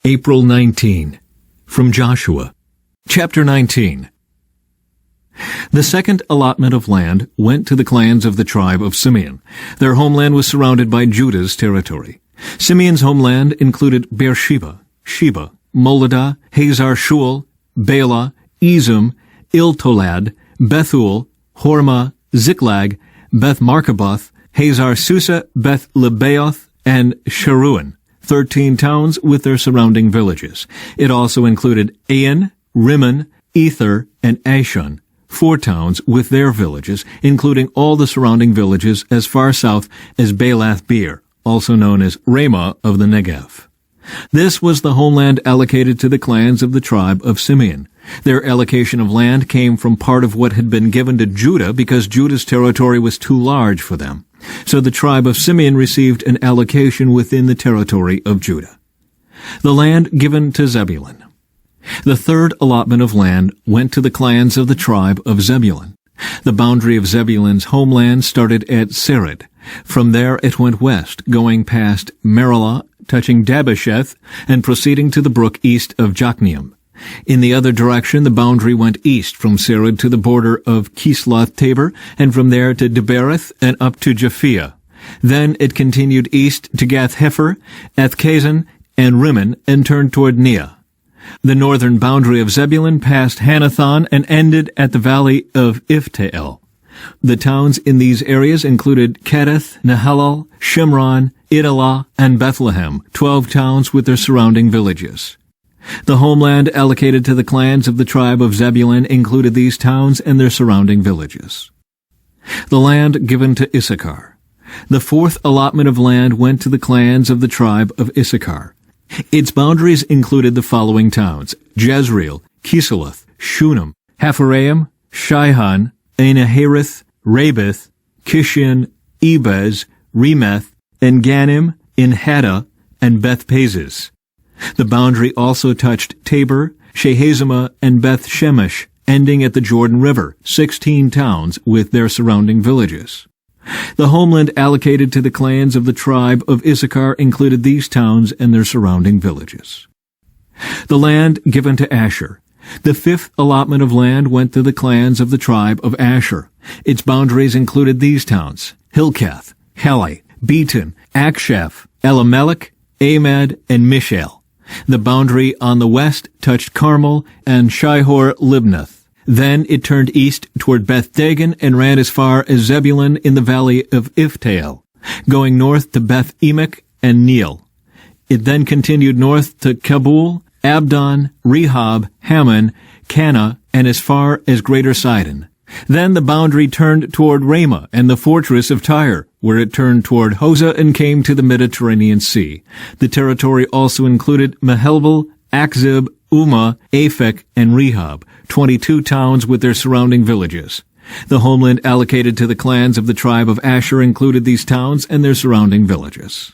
April 19. From Joshua. Chapter 19. The second allotment of land went to the clans of the tribe of Simeon. Their homeland was surrounded by Judah's territory. Simeon's homeland included Beersheba, Sheba, Moladah, Hazar Shual, Bela, Ezem, Iltolad, Bethul, Hormah, Ziklag, Beth Markaboth, Hazar Susa, Beth Lebaoth, and Sharuan, 13 towns with their surrounding villages. It also included Ain, Rimmon, Ether, and Ashon, 4 towns with their villages, including all the surrounding villages as far south as Baalath Beer, also known as Ramah of the Negev. This was the homeland allocated to the clans of the tribe of Simeon. Their allocation of land came from part of what had been given to Judah because Judah's territory was too large for them. So the tribe of Simeon received an allocation within the territory of Judah. The land given to Zebulun. The third allotment of land went to the clans of the tribe of Zebulun. The boundary of Zebulun's homeland started at Sered. From there it went west, going past Merilah, touching Dabbesheth, and proceeding to the brook east of Jokneam. In the other direction, the boundary went east from Sered to the border of Kisloth-Tabor, and from there to Debereth and up to Japhia. Then it continued east to Gath-Hepher, Ethkazan, and Rimmon, and turned toward Neah. The northern boundary of Zebulun passed Hanathon and ended at the valley of Iftael. The towns in these areas included Kedeth, Nahalal, Shimron, Idalah, and Bethlehem, 12 towns with their surrounding villages. The homeland allocated to the clans of the tribe of Zebulun included these towns and their surrounding villages. The land given to Issachar. The fourth allotment of land went to the clans of the tribe of Issachar. Its boundaries included the following towns: Jezreel, Kisaloth, Shunem, Hapharaim, Shihon, Anahareth, Rabith, Kishion, Ebez, Remeth, En-Ganim, Enhaddah, and Beth-Pazez. The boundary also touched Tabor, Shehazimah, and Beth-Shemesh, ending at the Jordan River, 16 towns with their surrounding villages. The homeland allocated to the clans of the tribe of Issachar included these towns and their surrounding villages. The land given to Asher. The fifth allotment of land went to the clans of the tribe of Asher. Its boundaries included these towns: Hilkath, Helai, Beton, Akshaph, Elimelech, Amad, and Mishael. The boundary on the west touched Carmel and Shihor-Libnath. Then it turned east toward Beth-Dagon and ran as far as Zebulun in the valley of Iftael, going north to Beth-Emek and Neiel. It then continued north to Kabul, Abdon, Rehob, Hammon, Cana, and as far as Greater Sidon. Then the boundary turned toward Ramah and the fortress of Tyre, where it turned toward Hosah and came to the Mediterranean Sea. The territory also included Mehelbel, Akzib, Umah, Aphek, and Rehob, 22 towns with their surrounding villages. The homeland allocated to the clans of the tribe of Asher included these towns and their surrounding villages.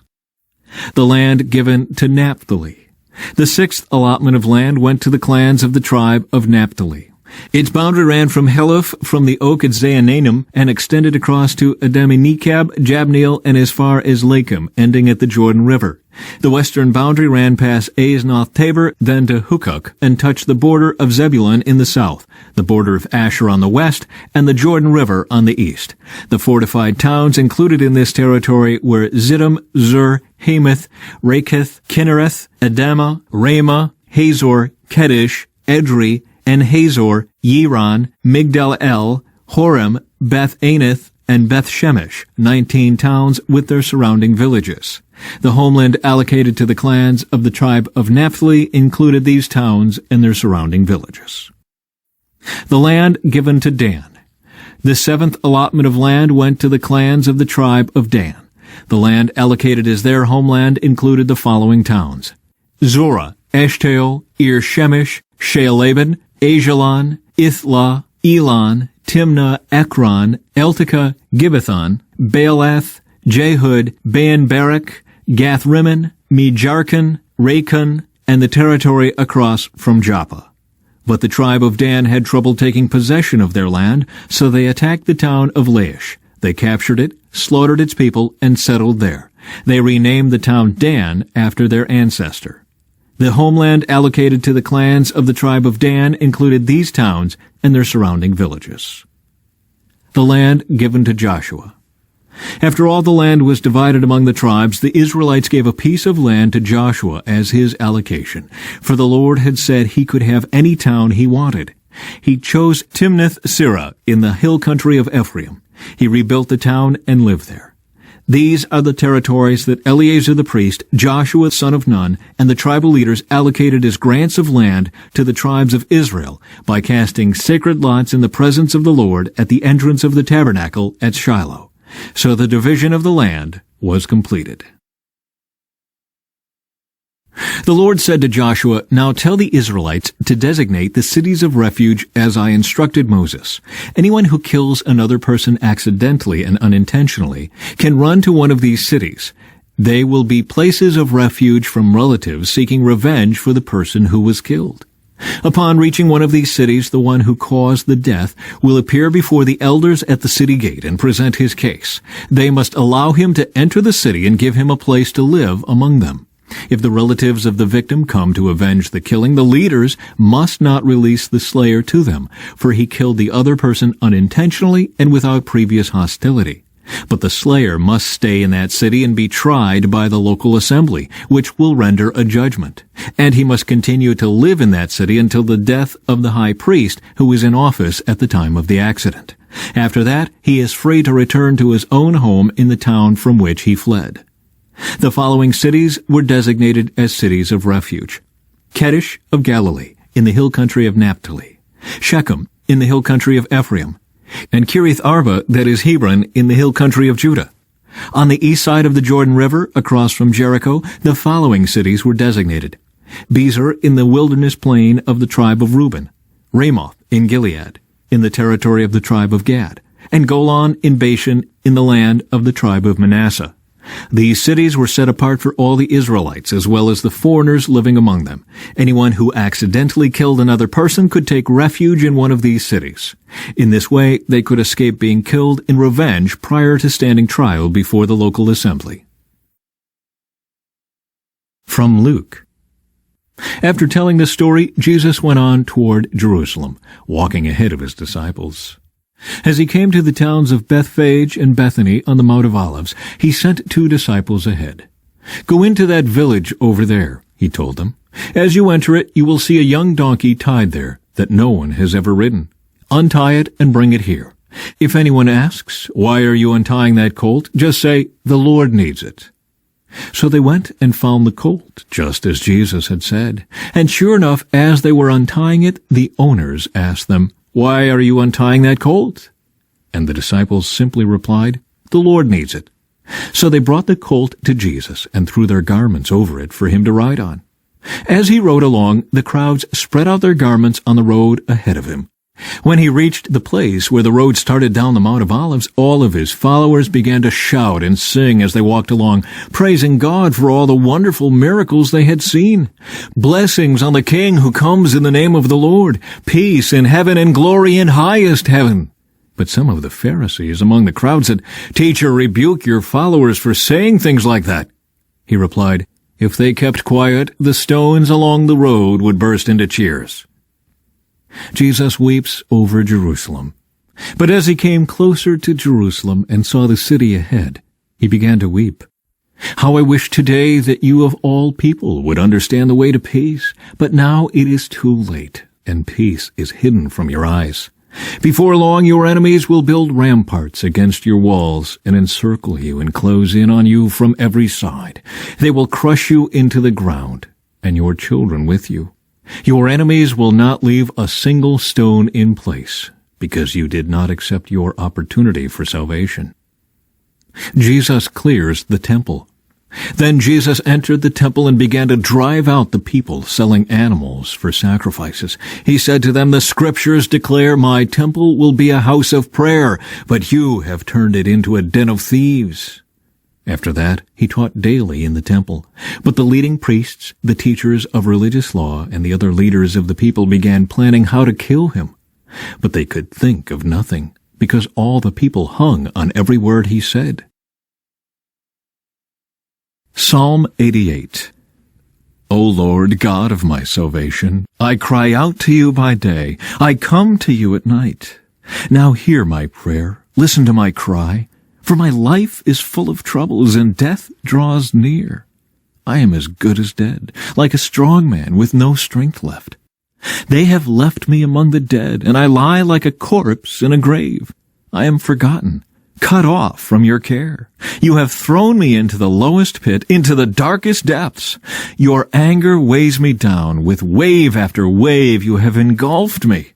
The land given to Naphtali. The sixth allotment of land went to the clans of the tribe of Naphtali. Its boundary ran from Heleph from the oak at Zaananim and extended across to Adami-Nekab, Jabneel, and as far as Lakum, ending at the Jordan River. The western boundary ran past Aznoth-Tabor, then to Hukok, and touched the border of Zebulun in the south, the border of Asher on the west, and the Jordan River on the east. The fortified towns included in this territory were Ziddim, Zur, Hamath, Raketh, Kinnereth, Adamah, Ramah, Hazor, Kedesh, Edrei, and Hazor, Yiron, Migdal-El, Horem, Beth-Anath, and Beth-Shemesh, 19 towns with their surrounding villages. The homeland allocated to the clans of the tribe of Naphtali included these towns and their surrounding villages. The land given to Dan. The seventh allotment of land went to the clans of the tribe of Dan. The land allocated as their homeland included the following towns: Zorah, Eshtaol, Ir-Shemesh, Shealaban, Ajalon, Ithlah, Elon, Timnah, Ekron, Eltekah, Gibbethon, Baalath, Jehud, Baal-Barak, Gath-Rimmon, Mejarkon, Rakon, and the territory across from Joppa. But the tribe of Dan had trouble taking possession of their land, so they attacked the town of Laish. They captured it, slaughtered its people, and settled there. They renamed the town Dan after their ancestor. The homeland allocated to the clans of the tribe of Dan included these towns and their surrounding villages. The land given to Joshua. After all the land was divided among the tribes, the Israelites gave a piece of land to Joshua as his allocation, for the Lord had said he could have any town he wanted. He chose Timnath-Serah in the hill country of Ephraim. He rebuilt the town and lived there. These are the territories that Eleazar the priest, Joshua son of Nun, and the tribal leaders allocated as grants of land to the tribes of Israel by casting sacred lots in the presence of the Lord at the entrance of the tabernacle at Shiloh. So the division of the land was completed. The Lord said to Joshua, "Now tell the Israelites to designate the cities of refuge as I instructed Moses. Anyone who kills another person accidentally and unintentionally can run to one of these cities. They will be places of refuge from relatives seeking revenge for the person who was killed. Upon reaching one of these cities, the one who caused the death will appear before the elders at the city gate and present his case. They must allow him to enter the city and give him a place to live among them. If the relatives of the victim come to avenge the killing, the leaders must not release the slayer to them, for he killed the other person unintentionally and without previous hostility. But the slayer must stay in that city and be tried by the local assembly, which will render a judgment. And he must continue to live in that city until the death of the high priest who was in office at the time of the accident. After that, he is free to return to his own home in the town from which he fled." The following cities were designated as cities of refuge: Kedesh of Galilee, in the hill country of Naphtali; Shechem, in the hill country of Ephraim; and Kirith Arba, that is Hebron, in the hill country of Judah. On the east side of the Jordan River, across from Jericho, the following cities were designated: Bezer, in the wilderness plain of the tribe of Reuben; Ramoth, in Gilead, in the territory of the tribe of Gad; and Golan in Bashan, in the land of the tribe of Manasseh. These cities were set apart for all the Israelites, as well as the foreigners living among them. Anyone who accidentally killed another person could take refuge in one of these cities. In this way, they could escape being killed in revenge prior to standing trial before the local assembly. From Luke. After telling this story, Jesus went on toward Jerusalem, walking ahead of his disciples. As he came to the towns of Bethphage and Bethany on the Mount of Olives, he sent 2 disciples ahead. "Go into that village over there," he told them. "As you enter it, you will see a young donkey tied there that no one has ever ridden. Untie it and bring it here. If anyone asks, 'Why are you untying that colt?' just say, 'The Lord needs it.'" So they went and found the colt, just as Jesus had said. And sure enough, as they were untying it, the owners asked them, "Why are you untying that colt?" And the disciples simply replied, "The Lord needs it." So they brought the colt to Jesus and threw their garments over it for him to ride on. As he rode along, the crowds spread out their garments on the road ahead of him. When he reached the place where the road started down the Mount of Olives, all of his followers began to shout and sing as they walked along, praising God for all the wonderful miracles they had seen. "Blessings on the King who comes in the name of the Lord, peace in heaven and glory in highest heaven." But some of the Pharisees among the crowd said, "Teacher, rebuke your followers for saying things like that." He replied, "If they kept quiet, the stones along the road would burst into cheers." Jesus weeps over Jerusalem. But as he came closer to Jerusalem and saw the city ahead, he began to weep. "How I wish today that you of all people would understand the way to peace, but now it is too late, and peace is hidden from your eyes. Before long your enemies will build ramparts against your walls and encircle you and close in on you from every side. They will crush you into the ground, and your children with you. Your enemies will not leave a single stone in place, because you did not accept your opportunity for salvation." Jesus clears the temple. Then Jesus entered the temple and began to drive out the people selling animals for sacrifices. He said to them, "The Scriptures declare my temple will be a house of prayer, but you have turned it into a den of thieves." After that, he taught daily in the temple. But the leading priests, the teachers of religious law, and the other leaders of the people began planning how to kill him. But they could think of nothing, because all the people hung on every word he said. Psalm 88. O Lord, God of my salvation, I cry out to you by day. I come to you at night. Now hear my prayer. Listen to my cry. For my life is full of troubles, and death draws near. I am as good as dead, like a strong man with no strength left. They have left me among the dead, and I lie like a corpse in a grave. I am forgotten, cut off from your care. You have thrown me into the lowest pit, into the darkest depths. Your anger weighs me down. With wave after wave you have engulfed me.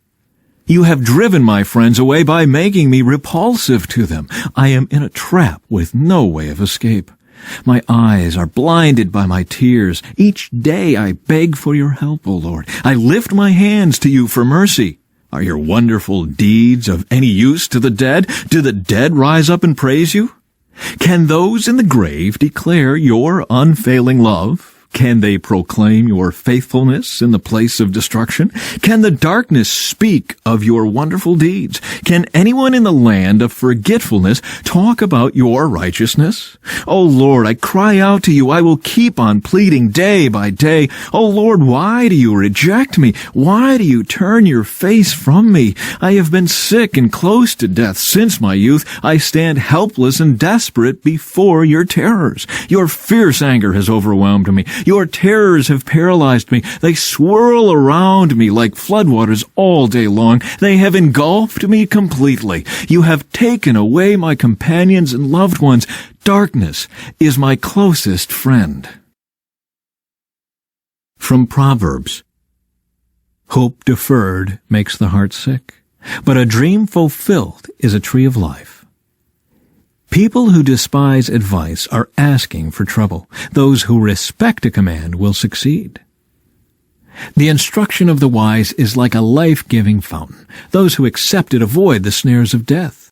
You have driven my friends away by making me repulsive to them. I am in a trap with no way of escape. My eyes are blinded by my tears. Each day I beg for your help, O Lord. I lift my hands to you for mercy. Are your wonderful deeds of any use to the dead? Do the dead rise up and praise you? Can those in the grave declare your unfailing love? Can they proclaim your faithfulness in the place of destruction? Can the darkness speak of your wonderful deeds? Can anyone in the land of forgetfulness talk about your righteousness? O Lord, I cry out to you. I will keep on pleading day by day. O Lord, why do you reject me? Why do you turn your face from me? I have been sick and close to death since my youth. I stand helpless and desperate before your terrors. Your fierce anger has overwhelmed me. Your terrors have paralyzed me. They swirl around me like floodwaters all day long. They have engulfed me completely. You have taken away my companions and loved ones. Darkness is my closest friend. From Proverbs. Hope deferred makes the heart sick, but a dream fulfilled is a tree of life. People who despise advice are asking for trouble. Those who respect a command will succeed. The instruction of the wise is like a life-giving fountain. Those who accept it avoid the snares of death.